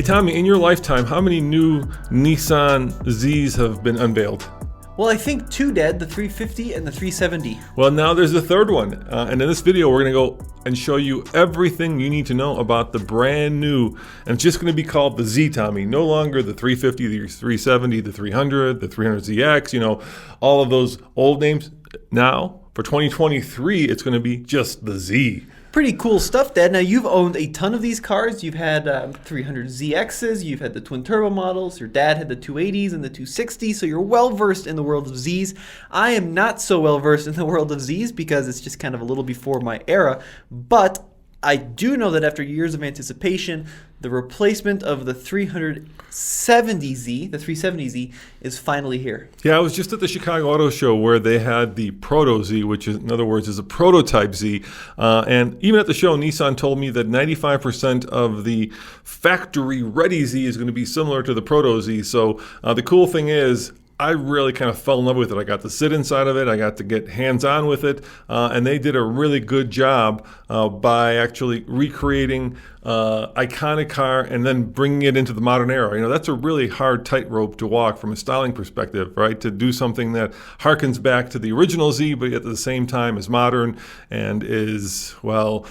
Hey Tommy, in your lifetime, how many new Nissan Zs have been unveiled? Well, I think two, Dad, the 350 and the 370. Well, now there's a third one. And in this video, we're going to go and show you everything you need to know about the brand new, and it's just going to be called the Z, Tommy. No longer the 350, the 370, the 300, the 300ZX, all of those old names. Now, for 2023, it's going to be just the Z. Pretty cool stuff, Dad. Now, you've owned a ton of these cars. You've had 300ZXs, you've had the twin turbo models, your dad had the 280s and the 260s, so you're well versed in the world of Zs. I am not so well versed in the world of Zs because it's just kind of a little before my era, but I do know that after years of anticipation, the replacement of the 370Z is finally here. Yeah, I was just at the Chicago Auto Show where they had the Proto Z, which is, in other words, is a prototype Z. And even at the show, Nissan told me that 95% of the factory-ready Z is going to be similar to the Proto Z. So the cool thing is, I really kind of fell in love with it. I got to sit inside of it. I got to get hands-on with it. And they did a really good job by actually recreating iconic car and then bringing it into the modern era. That's a really hard tightrope to walk from a styling perspective, right? To do something that harkens back to the original Z, but at the same time is modern and is, well,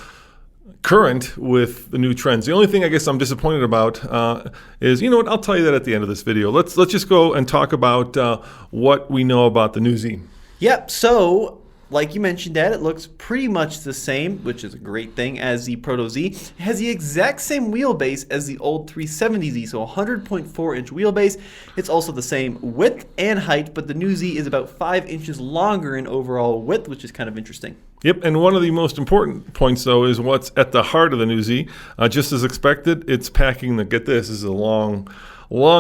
current with the new trends. The only thing I guess I'm disappointed about is, what, I'll tell you that at the end of this video. Let's just go and talk about what we know about the new Z. Yep, so like you mentioned, Dad, it looks pretty much the same, which is a great thing, as the Proto Z. It has the exact same wheelbase as the old 370Z, so 100.4-inch wheelbase. It's also the same width and height, but the new Z is about 5 inches longer in overall width, which is kind of interesting. Yep, and one of the most important points, though, is what's at the heart of the new Z. Just as expected, it's packing the, get this is a long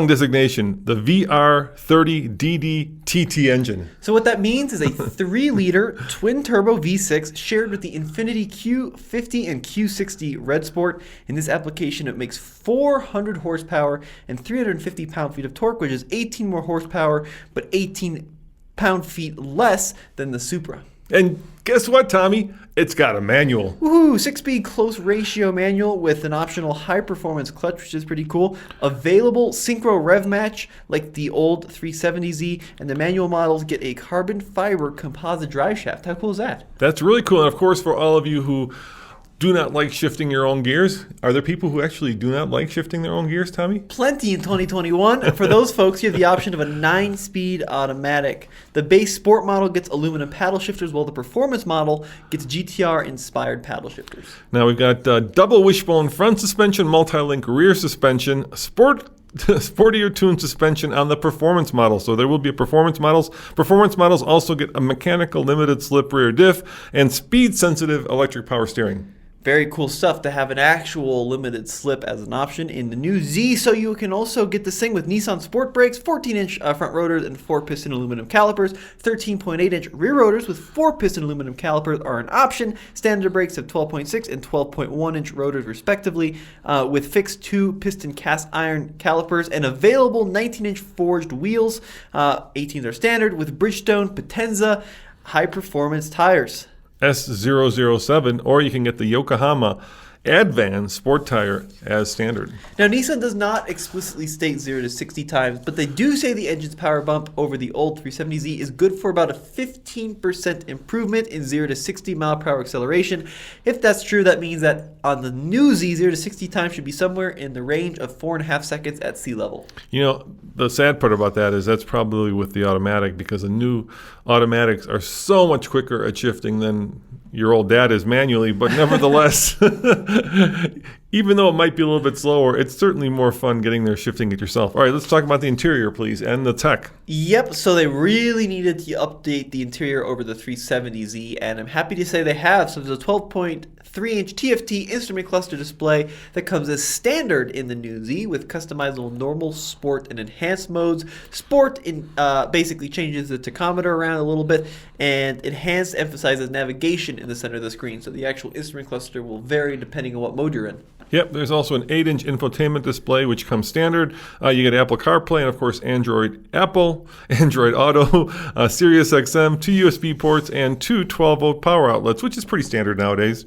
designation, the VR30DD TT engine. So what that means is a 3-liter twin-turbo V6 shared with the Infiniti Q50 and Q60 Red Sport. In this application, it makes 400 horsepower and 350 pound-feet of torque, which is 18 more horsepower, but 18 pound-feet less than the Supra. And guess what, Tommy? It's got a manual. Woohoo! 6-speed close ratio manual with an optional high-performance clutch, which is pretty cool. Available synchro rev match like the old 370Z, and the manual models get a carbon fiber composite drive shaft. How cool is that? That's really cool. And of course, for all of you who do not like shifting your own gears, are there people who actually do not like shifting their own gears, Tommy? Plenty in 2021. For those folks, you have the option of a 9-speed automatic. The base sport model gets aluminum paddle shifters, while the performance model gets GTR-inspired paddle shifters. Now we've got double wishbone front suspension, multi-link rear suspension, sportier tuned suspension on the performance model. So there will be performance models. Performance models also get a mechanical limited slip rear diff and speed-sensitive electric power steering. Very cool stuff to have an actual limited slip as an option in the new Z. So you can also get this thing with Nissan Sport Brakes, 14-inch front rotors and 4-piston aluminum calipers. 13.8-inch rear rotors with 4-piston aluminum calipers are an option. Standard brakes have 12.6 and 12.1-inch rotors respectively, with fixed 2-piston cast iron calipers and available 19-inch forged wheels. 18s are standard with Bridgestone Potenza high-performance tires. S007, or you can get the Yokohama Advan Sport Tire as standard. Now, Nissan does not explicitly state 0 to 60 times, but they do say the engine's power bump over the old 370Z is good for about a 15% improvement in 0 to 60 mile per hour acceleration. If that's true, that means that on the new Z, 0 to 60 times should be somewhere in the range of 4.5 seconds at sea level. The sad part about that is that's probably with the automatic, because the new automatics are so much quicker at shifting than your old dad is manually, but nevertheless, even though it might be a little bit slower, it's certainly more fun getting there, shifting it yourself. All right, let's talk about the interior, please, and the tech. Yep, so they really needed to update the interior over the 370Z, and I'm happy to say they have. So there's a 12.3-inch TFT instrument cluster display that comes as standard in the new Z with customizable normal, sport, and enhanced modes. Sport basically changes the tachometer around a little bit, and enhanced emphasizes navigation in the center of the screen. So the actual instrument cluster will vary depending on what mode you're in. Yep, there's also an 8-inch infotainment display, which comes standard. You get Apple CarPlay and, of course, Android Auto, Sirius XM, 2 USB ports, and 2 12-volt power outlets, which is pretty standard nowadays.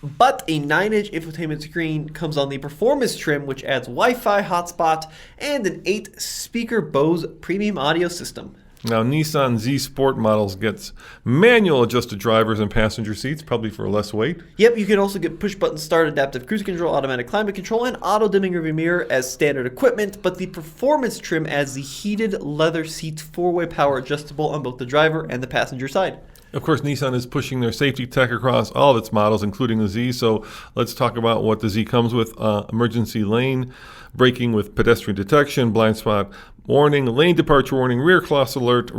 But a 9-inch infotainment screen comes on the performance trim, which adds Wi-Fi hotspot and an 8-speaker Bose premium audio system. Now, Nissan Z Sport models gets manual adjusted drivers and passenger seats, probably for less weight. Yep, you can also get push-button start, adaptive cruise control, automatic climate control, and auto-dimming rearview mirror as standard equipment, but the performance trim adds the heated leather seat 4-way power adjustable on both the driver and the passenger side. Of course, Nissan is pushing their safety tech across all of its models, including the Z. So let's talk about what the Z comes with. Emergency lane braking with pedestrian detection, blind spot warning, lane departure warning, rear cross alert,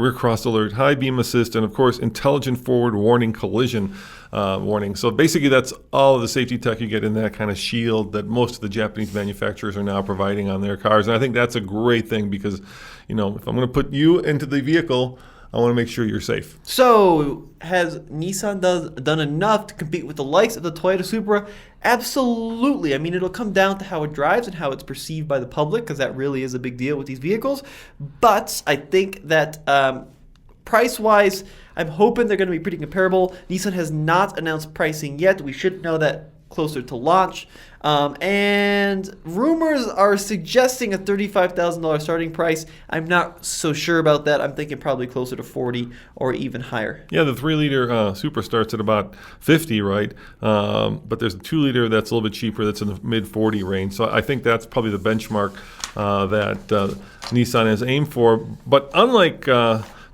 high beam assist, and of course, intelligent forward warning, collision warning. So basically, that's all of the safety tech you get in that kind of shield that most of the Japanese manufacturers are now providing on their cars. And I think that's a great thing because, if I'm going to put you into the vehicle, I want to make sure you're safe. So, has Nissan done enough to compete with the likes of the Toyota Supra? Absolutely. I mean, it'll come down to how it drives and how it's perceived by the public, because that really is a big deal with these vehicles. But I think that price-wise, I'm hoping they're going to be pretty comparable. Nissan has not announced pricing yet. We should know that closer to launch. And rumors are suggesting a $35,000 starting price. I'm not so sure about that. I'm thinking probably closer to 40 or even higher. Yeah, the 3-liter Supra starts at about 50, right? But there's a 2-liter that's a little bit cheaper. That's in the mid-40 range. So I think that's probably the benchmark that Nissan has aimed for. But unlike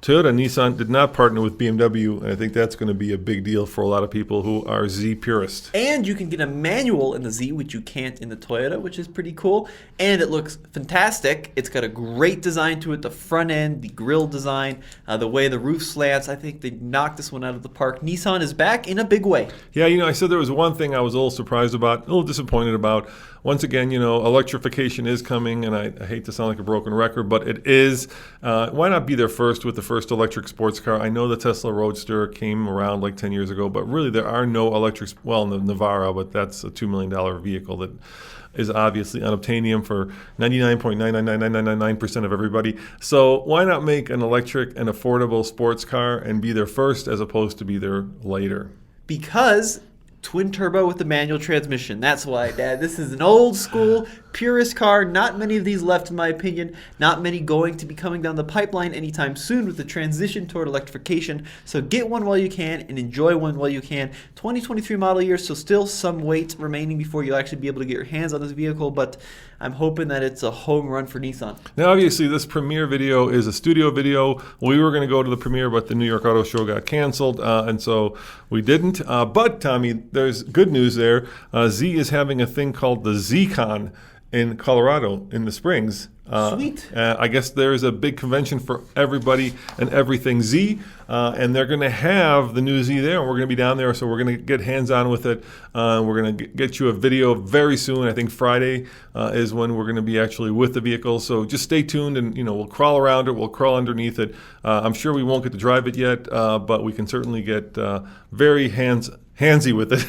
Toyota, Nissan did not partner with BMW, and I think that's going to be a big deal for a lot of people who are Z purists. And you can get a manual in the Z, which you can't in the Toyota, which is pretty cool. And it looks fantastic. It's got a great design to it. The front end, the grille design, the way the roof slants. I think they knocked this one out of the park. Nissan is back in a big way. Yeah, I said there was one thing I was a little surprised about, a little disappointed about. Once again, electrification is coming, and I hate to sound like a broken record, but it is. Why not be there first with the first electric sports car? I know the Tesla Roadster came around like 10 years ago, but really there are no electric, well, the Navara, but that's a $2 million vehicle that is obviously unobtainium for 99.99999% of everybody. So why not make an electric and affordable sports car and be there first as opposed to be there later? Because twin turbo with the manual transmission. That's why, Dad. This is an old school purist car. Not many of these left, in my opinion. Not many going to be coming down the pipeline anytime soon with the transition toward electrification. So get one while you can and enjoy one while you can. 2023 model year, so still some wait remaining before you'll actually be able to get your hands on this vehicle, but I'm hoping that it's a home run for Nissan. Now, obviously, this premiere video is a studio video. We were going to go to the premiere, but the New York Auto Show got canceled, and so we didn't. But, Tommy, there's good news there. Z is having a thing called the Z-Con in Colorado in the Springs. Sweet. I guess there's a big convention for everybody and everything Z, and they're going to have the new Z there, and we're going to be down there, so we're going to get hands-on with it. We're going to get you a video very soon. I think Friday is when we're going to be actually with the vehicle, so just stay tuned, and we'll crawl around it, we'll crawl underneath it. I'm sure we won't get to drive it yet, but we can certainly get very handsy with it.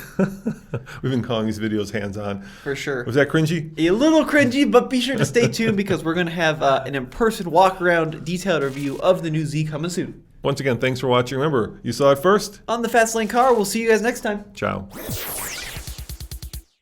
We've been calling these videos hands-on. For sure. Was that cringy? A little cringy, but be sure to stay tuned because we're going to have an in-person walk-around detailed review of the new Z coming soon. Once again, thanks for watching. Remember, you saw it first On the Fast Lane Car, we'll see you guys next time. Ciao.